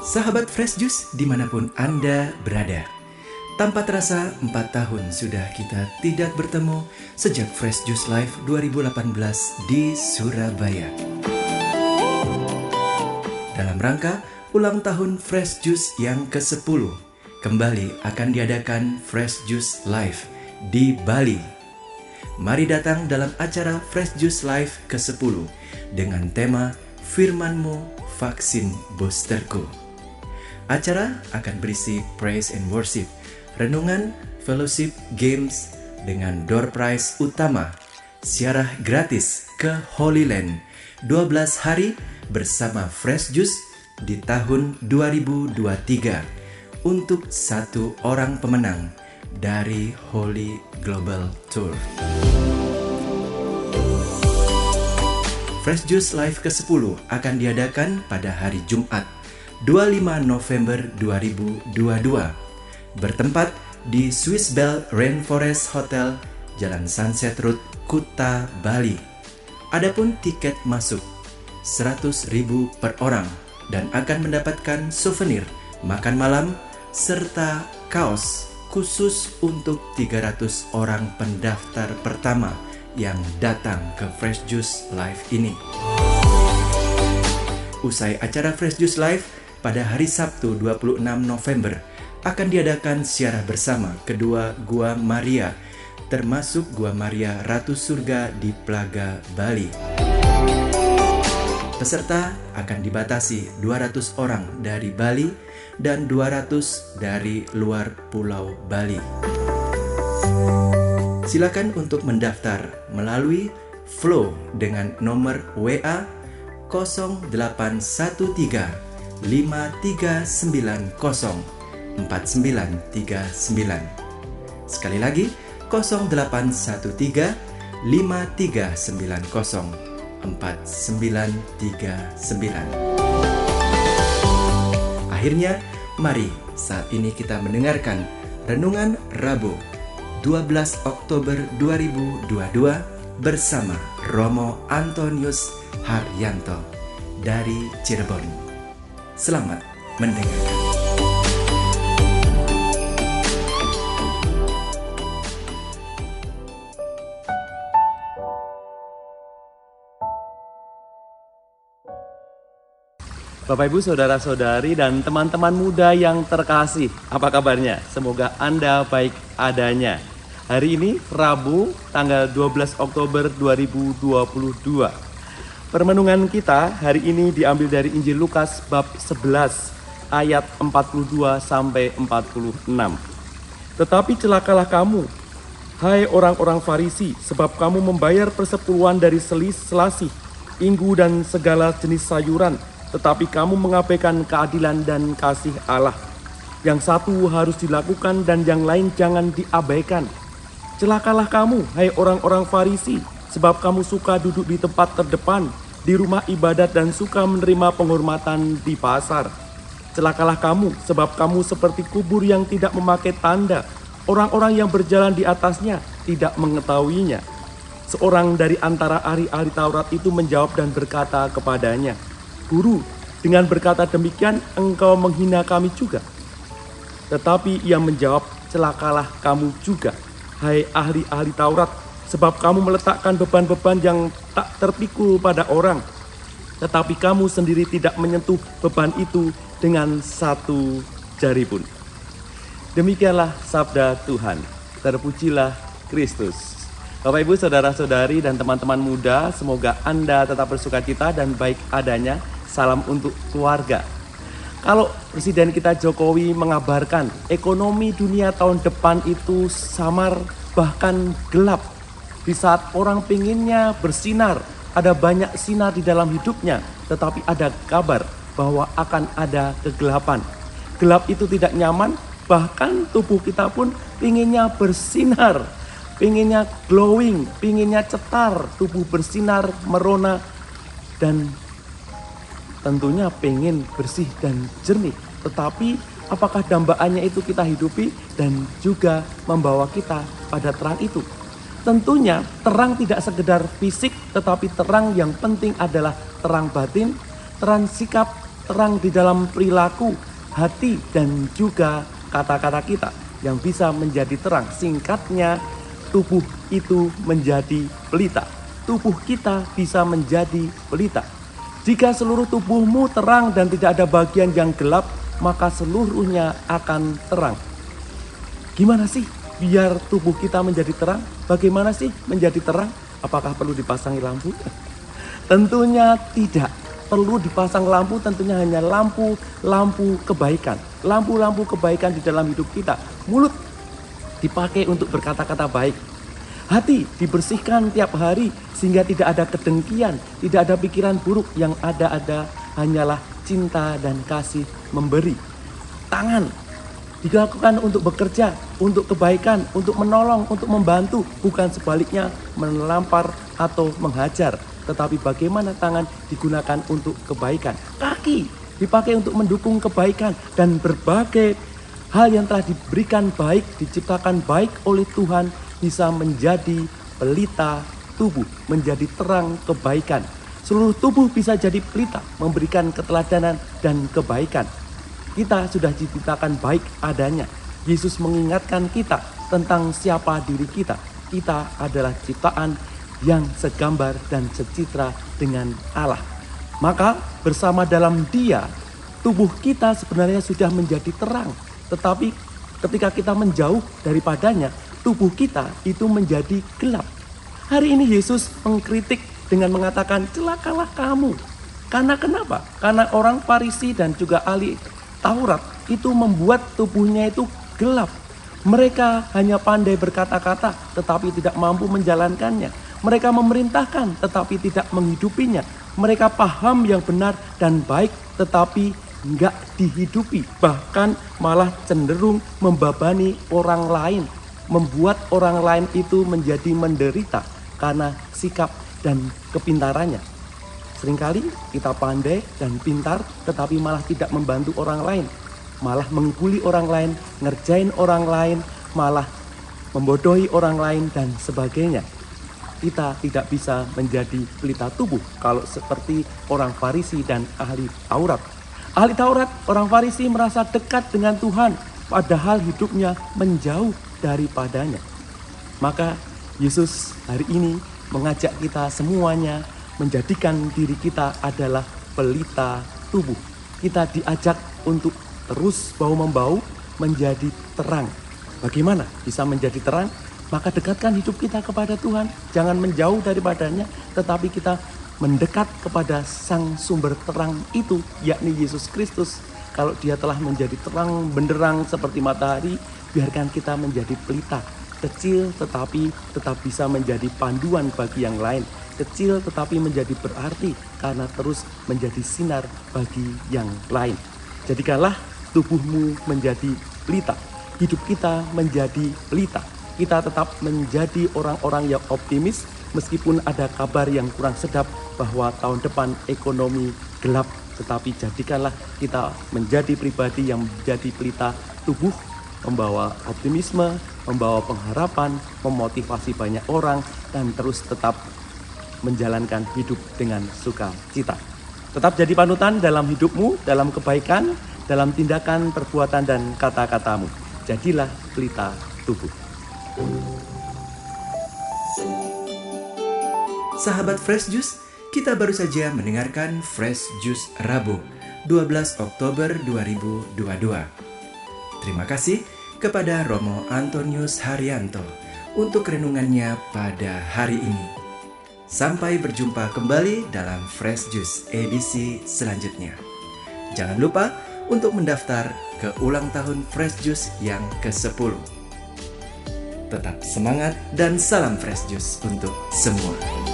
Sahabat Fresh Juice dimanapun Anda berada. Tanpa terasa 4 tahun sudah kita tidak bertemu sejak Fresh Juice Live 2018 di Surabaya. Dalam rangka ulang tahun Fresh Juice yang ke-10, kembali akan diadakan Fresh Juice Live di Bali. Mari datang dalam acara Fresh Juice Live ke-10 dengan tema Firman-Mu Vaksin Boosterku. Acara akan berisi praise and worship, renungan, fellowship, games dengan door prize utama, ziarah gratis ke Holy Land 12 hari bersama Fresh Juice di tahun 2023 untuk 1 orang pemenang dari Holy Global Tour. Fresh Juice Live ke-10 akan diadakan pada hari Jumat 25 November 2022 bertempat di Swiss Bell Rainforest Hotel, Jalan Sunset Road, Kuta, Bali. Adapun tiket masuk 100.000 per orang dan akan mendapatkan souvenir, makan malam, serta kaos khusus untuk 300 orang pendaftar pertama yang datang ke Fresh Juice Live ini. Usai acara Fresh Juice Live, pada hari Sabtu 26 November akan diadakan ziarah bersama kedua Gua Maria, termasuk Gua Maria Ratu Surga di Plaga, Bali. Peserta akan dibatasi 200 orang dari Bali dan 200 dari luar Pulau Bali. Silakan untuk mendaftar melalui Flow dengan nomor WA 0813 5390 4939. Sekali lagi 0813 5390 4939. Akhirnya, mari saat ini kita mendengarkan Renungan Rabu 12 Oktober 2022 bersama Romo Antonius Haryanto dari Cirebon. Selamat mendengarkan. Bapak Ibu, saudara-saudari dan teman-teman muda yang terkasih, apa kabarnya? Semoga Anda baik adanya. Hari ini Rabu tanggal 12 Oktober 2022. Permenungan kita hari ini diambil dari Injil Lukas bab 11 ayat 42 sampai 46. Tetapi celakalah kamu, hai orang-orang Farisi, sebab kamu membayar persepuluhan dari selasih, inggu dan segala jenis sayuran, tetapi kamu mengabaikan keadilan dan kasih Allah. Yang satu harus dilakukan dan yang lain jangan diabaikan. Celakalah kamu, hai orang-orang Farisi, sebab kamu suka duduk di tempat terdepan, di rumah ibadat dan suka menerima penghormatan di pasar. Celakalah kamu, sebab kamu seperti kubur yang tidak memakai tanda. Orang-orang yang berjalan di atasnya tidak mengetahuinya. Seorang dari antara ahli-ahli Taurat itu menjawab dan berkata kepadanya, Guru, dengan berkata demikian engkau menghina kami juga. Tetapi ia menjawab, celakalah kamu juga, hai ahli-ahli Taurat, sebab kamu meletakkan beban-beban yang tak terpikul pada orang, tetapi kamu sendiri tidak menyentuh beban itu dengan satu jari pun. Demikianlah sabda Tuhan. Terpujilah Kristus. Bapak Ibu, saudara-saudari dan teman-teman muda, semoga Anda tetap bersukacita dan baik adanya. Salam untuk keluarga. Kalau Presiden kita Jokowi mengabarkan ekonomi dunia tahun depan itu samar bahkan gelap. Di saat orang pinginnya bersinar, ada banyak sinar di dalam hidupnya, tetapi ada kabar bahwa akan ada kegelapan. Gelap itu tidak nyaman, bahkan tubuh kita pun pinginnya bersinar, pinginnya glowing, pinginnya cetar, tubuh bersinar, merona, dan tentunya pengen bersih dan jernih. Tetapi apakah dambaannya itu kita hidupi dan juga membawa kita pada terang itu? Tentunya terang tidak sekedar fisik, tetapi terang yang penting adalah terang batin, terang sikap, terang di dalam perilaku, hati, dan juga kata-kata kita yang bisa menjadi terang. Singkatnya, tubuh itu menjadi pelita. Tubuh kita bisa menjadi pelita. Jika seluruh tubuhmu terang dan tidak ada bagian yang gelap, maka seluruhnya akan terang. Gimana sih biar tubuh kita menjadi terang? Bagaimana sih menjadi terang? Apakah perlu dipasangi lampu? Tentunya tidak. Perlu dipasang lampu, tentunya hanya lampu kebaikan. Lampu-lampu kebaikan di dalam hidup kita. Mulut dipakai untuk berkata-kata baik. Hati dibersihkan tiap hari sehingga tidak ada kedengkian, tidak ada pikiran buruk, yang ada hanyalah cinta dan kasih memberi. Tangan dilakukan untuk bekerja, untuk kebaikan, untuk menolong, untuk membantu, bukan sebaliknya menampar atau menghajar, tetapi bagaimana tangan digunakan untuk kebaikan. Kaki dipakai untuk mendukung kebaikan dan berbagai hal yang telah diberikan baik, diciptakan baik oleh Tuhan, bisa menjadi pelita tubuh, menjadi terang kebaikan. Seluruh tubuh bisa jadi pelita, memberikan keteladanan dan kebaikan. Kita sudah diciptakan baik adanya. Yesus mengingatkan kita tentang siapa diri kita. Kita adalah ciptaan yang segambar dan secitra dengan Allah. Maka bersama dalam Dia, tubuh kita sebenarnya sudah menjadi terang. Tetapi ketika kita menjauh daripadanya, tubuh kita itu menjadi gelap. Hari ini Yesus mengkritik dengan mengatakan, celakalah kamu. Karena kenapa? Karena orang Farisi dan juga ahli Taurat itu membuat tubuhnya itu gelap. Mereka hanya pandai berkata-kata tetapi tidak mampu menjalankannya. Mereka memerintahkan tetapi tidak menghidupinya. Mereka paham yang benar dan baik tetapi enggak dihidupi. Bahkan malah cenderung membebani orang lain. Membuat orang lain itu menjadi menderita karena sikap dan kepintarannya. Seringkali kita pandai dan pintar tetapi malah tidak membantu orang lain. Malah mengkuli orang lain, ngerjain orang lain, malah membodohi orang lain dan sebagainya. Kita tidak bisa menjadi pelita tubuh kalau seperti orang Farisi dan ahli Taurat. Ahli Taurat, orang Farisi merasa dekat dengan Tuhan, padahal hidupnya menjauh daripadanya. Maka Yesus hari ini mengajak kita semuanya menjadikan diri kita adalah pelita tubuh. Kita diajak untuk terus bau-membau menjadi terang. Bagaimana bisa menjadi terang? Maka dekatkan hidup kita kepada Tuhan. Jangan menjauh daripadanya, tetapi kita mendekat kepada Sang Sumber terang itu, yakni Yesus Kristus. Kalau Dia telah menjadi terang benderang seperti matahari, biarkan kita menjadi pelita. Kecil tetapi tetap bisa menjadi panduan bagi yang lain. Kecil tetapi menjadi berarti karena terus menjadi sinar bagi yang lain. Jadikanlah tubuhmu menjadi pelita. Hidup kita menjadi pelita. Kita tetap menjadi orang-orang yang optimis meskipun ada kabar yang kurang sedap bahwa tahun depan ekonomi gelap. Tetapi jadikanlah kita menjadi pribadi yang menjadi pelita tubuh, membawa optimisme, membawa pengharapan, memotivasi banyak orang, dan terus tetap menjalankan hidup dengan sukacita. Tetap jadi panutan dalam hidupmu, dalam kebaikan, dalam tindakan, perbuatan, dan kata-katamu. Jadilah pelita tubuh. Sahabat Fresh Juice, kita baru saja mendengarkan Fresh Juice Rabu, 12 Oktober 2022. Terima kasih kepada Romo Antonius Haryanto untuk renungannya pada hari ini. Sampai berjumpa kembali dalam Fresh Juice edisi selanjutnya. Jangan lupa untuk mendaftar ke ulang tahun Fresh Juice yang ke-10. Tetap semangat dan salam Fresh Juice untuk semua.